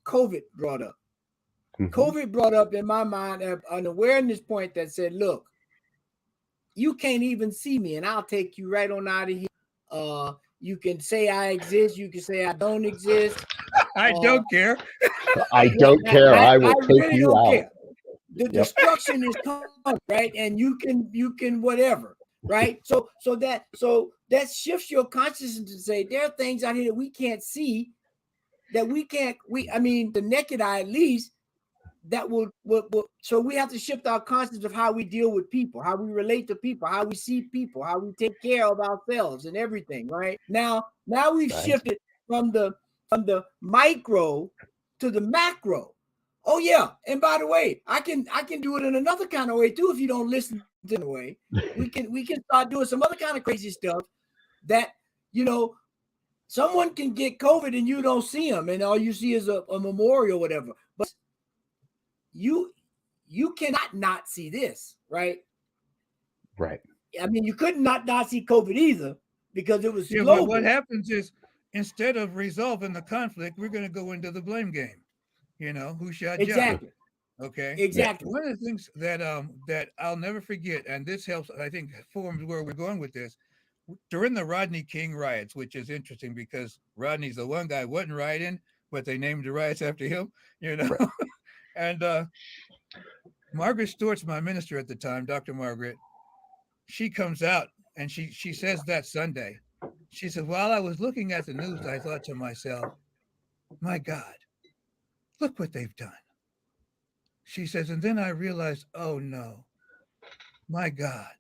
COVID brought up. Mhm. COVID brought up in my mind an awareness point that said, look, you can't even see me, and I'll take you right on out of here. You can say I exist, you can say I don't exist. I don't care. I don't care. I I will take really you don't out. care. The Yep. destruction is coming, right? And you can whatever, right? So that shifts your consciousness to say there are things out here that we can't see, that I mean, the naked eye at least, that will so we have to shift our consciousness of how we deal with people, how we relate to people, how we see people, how we take care of ourselves and everything, right? Now we've Right. shifted from the micro to the macro. Oh yeah, and by the way, I can do it in another kind of way too. If you don't listen to the way, we can start doing some other kind of crazy stuff that, someone can get COVID and you don't see them, and all you see is a memorial or whatever. But you cannot not see this, right? Right. I mean, you couldn't not see COVID either, because it was Yeah, but what global. happens is, instead of resolving the conflict, we're going to go into the blame game. Who shot John? Exactly. Okay. Exactly. One of the things that I'll never forget, and this helps, I think, forms where we're going with this. During the Rodney King riots, which is interesting because Rodney's the one guy wasn't rioting, but they named the riots after him. Right. And Margaret Stewart's my minister at the time, Dr. Margaret. She comes out and she says that Sunday, she said, while I was looking at the news, I thought to myself, my God, look what they've done. She says, and then I realized, oh no, my God,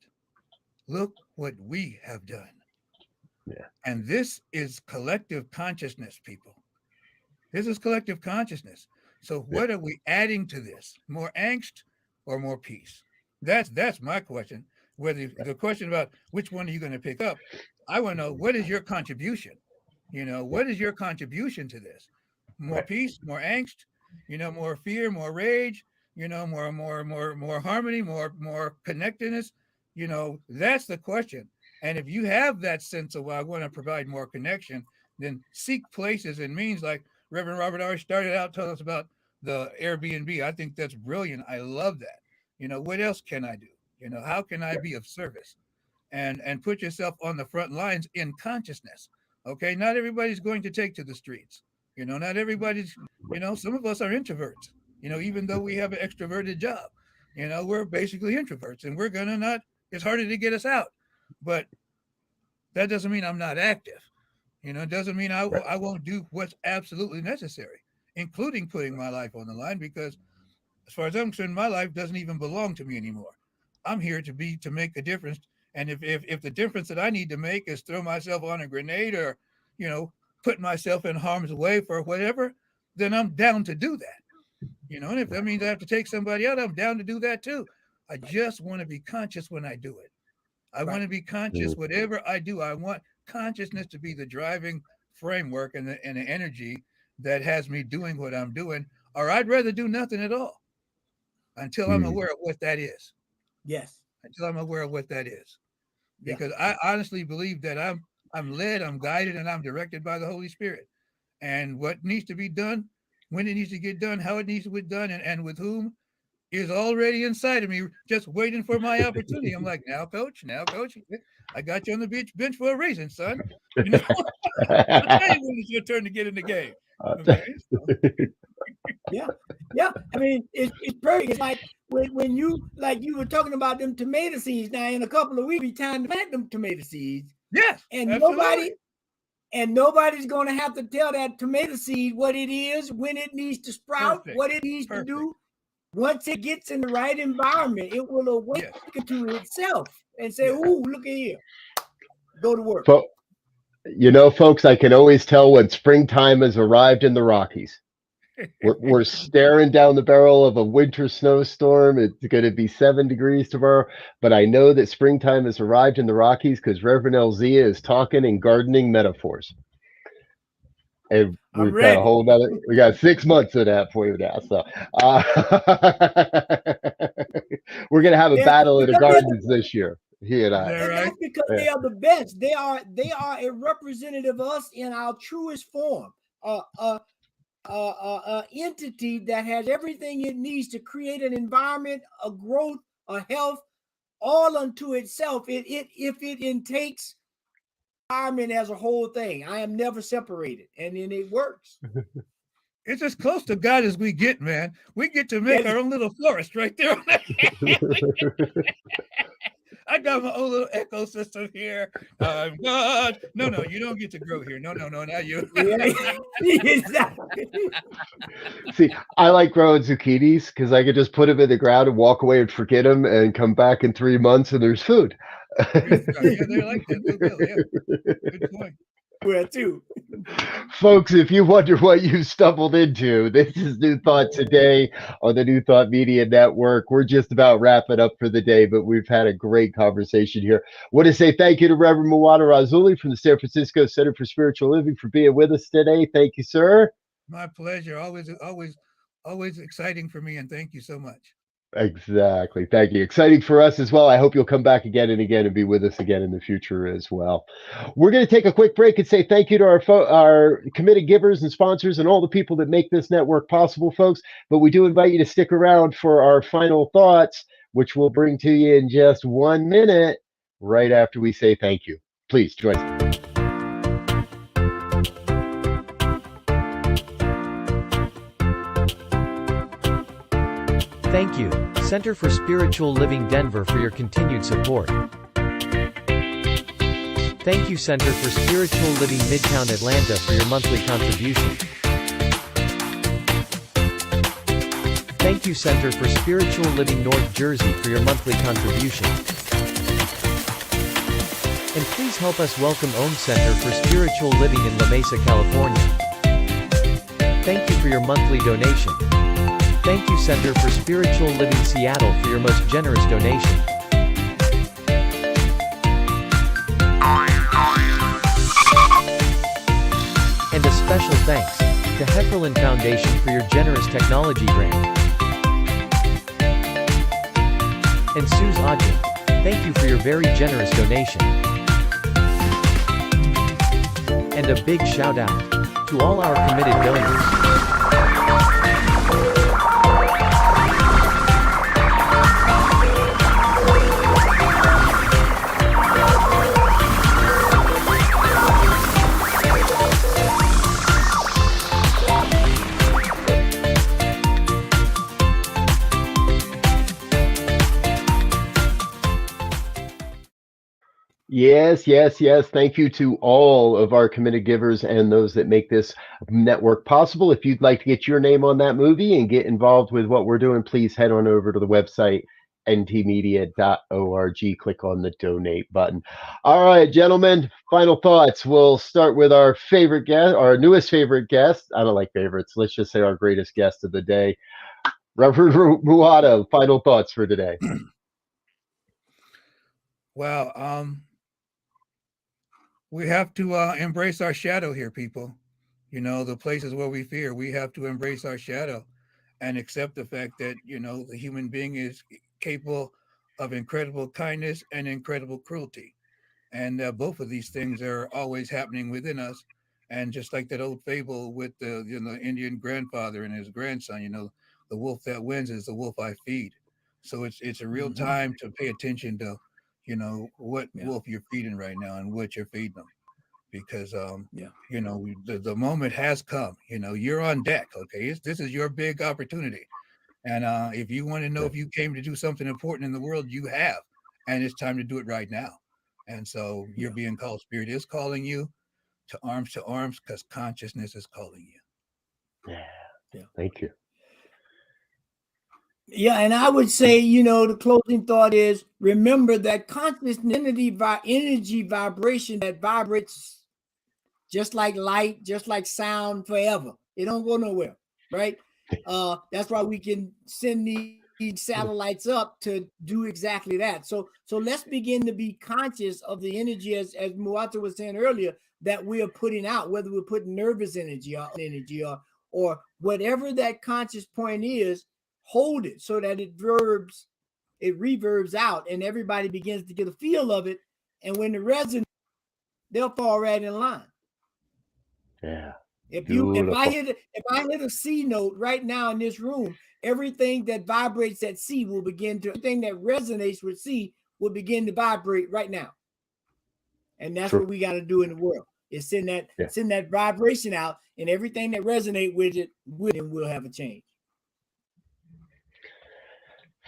look what we have done. Yeah. And this is collective consciousness, people. This is collective consciousness. So what are we adding to this? More angst or more peace? That's my question. Whether the question about which one are you going to pick up, I want to know, what is your contribution? What is your contribution to this? More Right. peace, more angst, more fear, more rage, more harmony, more connectedness. That's the question. And if you have that sense of, well, I want to provide more connection, then seek places and means like Reverend Robert already started out telling us about the Airbnb. I think that's brilliant. I love that. What else can I do? How can I be of service? And put yourself on the front lines in consciousness. Okay, not everybody's going to take to the streets. Not everybody's. Some of us are introverts. Even though we have an extroverted job, we're basically introverts, and we're gonna not. It's harder to get us out, but that doesn't mean I'm not active. It doesn't mean I won't do what's absolutely necessary, including putting my life on the line, because as far as I'm concerned, my life doesn't even belong to me anymore. I'm here to make a difference. And if the difference that I need to make is throw myself on a grenade or, put myself in harm's way for whatever, then I'm down to do that. And if that means I have to take somebody out, I'm down to do that too. I just want to be conscious when I do it. I want to be conscious whatever I do. I want consciousness to be the driving framework and the energy that has me doing what I'm doing, or I'd rather do nothing at all until I'm aware of what that is. Yes. Until I'm aware of what that is. Because I honestly believe that I'm led, I'm guided, and I'm directed by the Holy Spirit. And what needs to be done, when it needs to get done, how it needs to be done, and with whom is already inside of me, just waiting for my opportunity. I'm like, now, coach, I got you on the bench for a reason, son. I'll tell you when it's your turn to get in the game. Okay? Yeah. I mean, it's perfect. It's like when you were talking about them tomato seeds. Now, in a couple of weeks, it's time to plant them tomato seeds. Yes, and absolutely. nobody's going to have to tell that tomato seed what it is, when it needs to sprout, what it needs to do. Once it gets in the right environment, it will awaken to itself and say, "Ooh, look at here, go to work." Folks, I can always tell when springtime has arrived in the Rockies. We're staring down the barrel of a winter snowstorm. It's going to be 7 degrees tomorrow, but I know that springtime has arrived in the Rockies because Reverend Elzia is talking in gardening metaphors. And we've got a whole nother, we got 6 months of that for you now. So we're going to have a battle in the gardens this year. He and I. And that's because they are the best. They are a representative of us in our truest form. Entity that has everything it needs to create an environment, a growth, a health, all unto itself. If it intakes environment as a whole thing, I am never separated, and then it works. It's as close to God as we get, man. We get to make our own little forest right there. I got my own little ecosystem here. I'm God. No, you don't get to grow here. No, not you. Exactly. See, I like growing zucchinis because I could just put them in the ground and walk away and forget them and come back in 3 months and there's food. Yeah, they're like that. Yeah. Good point. Where too. Folks, if you wonder what you stumbled into, this is New Thought Today on the New Thought Media Network. We're just about wrapping up for the day, but we've had a great conversation here. I want to say thank you to Reverend Muata Rasuli from the San Francisco Center for Spiritual Living for being with us today. Thank you, sir. My pleasure. Always exciting for me, and thank you so much. Exactly. Thank you. Exciting for us as well. I hope you'll come back again and again and be with us again in the future as well. We're going to take a quick break and say thank you to our committed givers and sponsors and all the people that make this network possible, folks. But we do invite you to stick around for our final thoughts, which we'll bring to you in just 1 minute, right after we say thank you. Please join us. Thank you, Center for Spiritual Living Denver, for your continued support. Thank you, Center for Spiritual Living Midtown Atlanta, for your monthly contribution. Thank you, Center for Spiritual Living North Jersey, for your monthly contribution. And please help us welcome Om Center for Spiritual Living in La Mesa, California. Thank you for your monthly donation. Thank you, Center for Spiritual Living Seattle, for your most generous donation. And a special thanks to Hefferland Foundation for your generous technology grant. And Suze Odgen, thank you for your very generous donation. And a big shout out to all our committed donors. Yes, yes, yes. Thank you to all of our committed givers and those that make this network possible. If you'd like to get your name on that movie and get involved with what we're doing, please head on over to the website ntmedia.org. Click on the donate button. All right, gentlemen, final thoughts. We'll start with our favorite guest, our newest favorite guest. I don't like favorites. Let's just say our greatest guest of the day, Reverend Muata. Final thoughts for today. Well, we have to embrace our shadow here, people. You know, the places where we fear, we have to embrace our shadow and accept the fact that, you know, the human being is capable of incredible kindness and incredible cruelty. And both of these things are always happening within us. And just like that old fable with the, you know, Indian grandfather and his grandson, you know, the wolf that wins is the wolf I feed. So it's a real time to pay attention to, you know, what wolf you're feeding right now and what you're feeding them, because you know, the moment has come. You know, you're on deck. Okay, this is your big opportunity, and if you want to know if you came to do something important in the world, you have, and it's time to do it right now. And so you're being called. Spirit is calling you to arms, because consciousness is calling you. Yeah. Thank you. Yeah, and I would say, you know, the closing thought is remember that consciousness energy vibration that vibrates just like light, just like sound forever. It don't go nowhere, right? That's why we can send these satellites up to do exactly that. So let's begin to be conscious of the energy, as Muata was saying earlier, that we are putting out, whether we're putting nervous energy or whatever that conscious point is. Hold it so that it reverbs out, and everybody begins to get a feel of it. And when the resonance, they'll fall right in line. Yeah. If I hit a C note right now in this room, everything that vibrates at C will begin to, everything that resonates with C will begin to vibrate right now. And that's what we got to do in the world, is send that vibration out, and everything that resonate with it will have a change.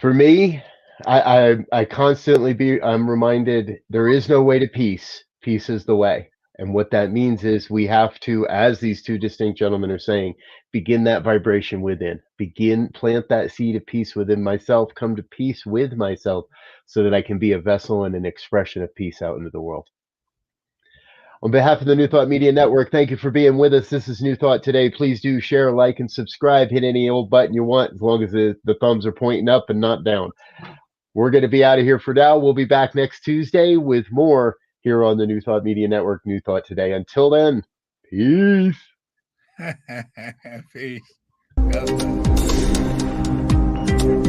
For me, I constantly I'm reminded there is no way to peace. Peace is the way. And what that means is we have to, as these two distinct gentlemen are saying, begin that vibration within. Plant that seed of peace within myself, come to peace with myself so that I can be a vessel and an expression of peace out into the world. On behalf of the New Thought Media Network, thank you for being with us. This is New Thought Today. Please do share, like, and subscribe. Hit any old button you want, as long as the thumbs are pointing up and not down. We're going to be out of here for now. We'll be back next Tuesday with more here on the New Thought Media Network, New Thought Today. Until then, peace. Peace. God bless.